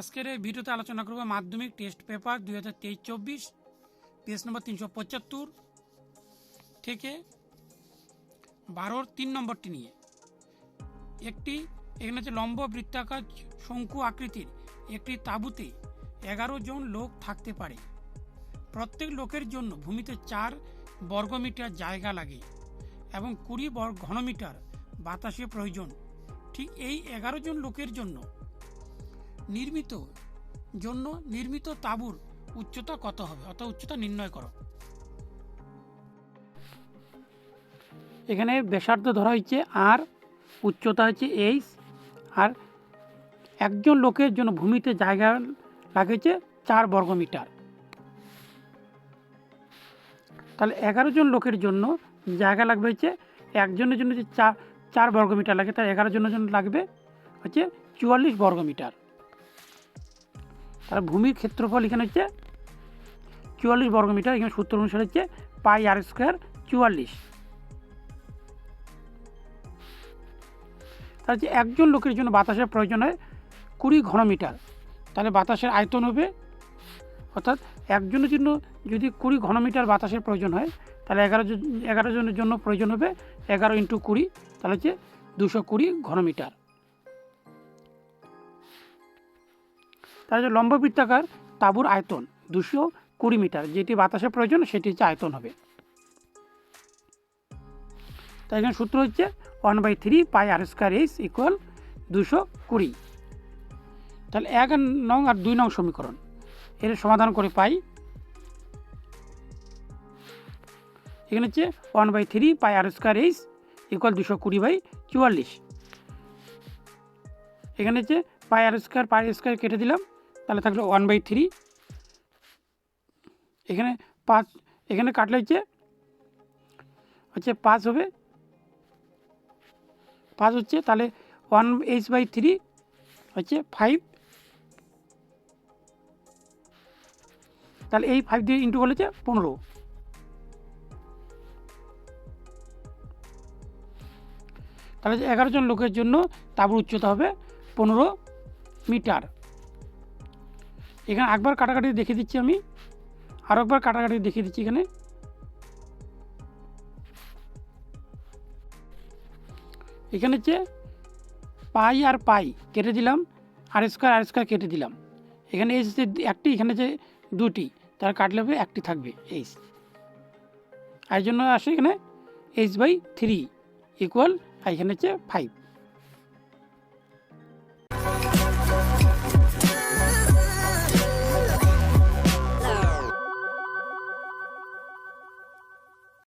আজকের এই ভিডিওতে আলোচনা করব মাধ্যমিক টেস্ট পেপার 2023-24 পেজ নম্বর 375 থেকে 12-র 3 নম্বরটি নিয়ে। এখানে হচ্ছে লম্ব বৃত্তাকার শঙ্কু আকৃতির একটি তাঁবুতে 11 জন লোক থাকতে পারে। প্রত্যেক লোকের জন্য ভূমিতে 4 বর্গমিটার জায়গা লাগে এবং 20 ঘনমিটার বাতাসের প্রয়োজন। ঠিক এই 11 জন লোকের জন্য নির্মিত তাঁবুর উচ্চতা কত হবে, অর্থাৎ উচ্চতা নির্ণয় করো। এখানে ব্যাসার্ধ ধরা হয়েছে আর, উচ্চতা হচ্ছে এইচ, আর একজন লোকের জন্য ভূমিতে জায়গা লাগেছে 4 বর্গমিটার। তাহলে 11 জন লোকের জন্য জায়গা লাগবে হচ্ছে, একজনের জন্য যে 4 বর্গমিটার লাগে, তার 11 জনের জন্য লাগবে হচ্ছে 44 বর্গমিটার। তাহলে ভূমির ক্ষেত্রফল এখানে হচ্ছে 44 বর্গমিটার। এখানে সূত্র অনুসারে হচ্ছে পাই আর স্কোয়ার 44। তাহলে হচ্ছে একজন লোকের জন্য বাতাসের প্রয়োজন হয় 20 ঘনমিটার। তাহলে বাতাসের আয়তন হবে, অর্থাৎ একজনের জন্য যদি 20 ঘনমিটার বাতাসের প্রয়োজন হয়, তাহলে 11 জনের জন্য প্রয়োজন হবে 11 × 20, তাহলে হচ্ছে 220 ঘনমিটার। তাহলে লম্ব বৃত্তাকার তাঁবুর আয়তন 220 মিটার, যেটি বাতাসের প্রয়োজন সেটি হচ্ছে আয়তন হবে। তাই এখানে সূত্র হচ্ছে 1/3 পাই আর স্কোয়ার এইচ ইকুয়াল 220। তাহলে 1 নং আর 2 নং সমীকরণ এর সমাধান করে পাই, এখানে হচ্ছে 1/3 পাই আর স্কোয়ার এইচ ইকুয়াল 220/44। এখানে হচ্ছে পাই আর স্কোয়ার কেটে দিলাম, তাহলে থাকলো 1/3। এখানে 5, এখানে কাটলে হচ্ছে 5 হবে, 5 হচ্ছে, তাহলে 1h/3 হচ্ছে 5। তাহলে এই 5 দিয়ে ইন্টু করলে 15। তাহলে 11 জন লোকের জন্য তাঁবুর উচ্চতা হবে 15 মিটার। এখানে একবার কাটাকাটি দেখিয়ে দিচ্ছি আমি, আরও একবার কাটাকাটি দেখিয়ে দিচ্ছি। এখানে হচ্ছে পাই আর পাই কেটে দিলাম, আর স্কোয়ার কেটে দিলাম। এখানে এইচ যে একটি, এখানে যে 2টি, তার কাটলে হবে একটি থাকবে এইচ। আর জন্য আসে এখানে h/3 ইকুয়াল, আর এখানে হচ্ছে 5।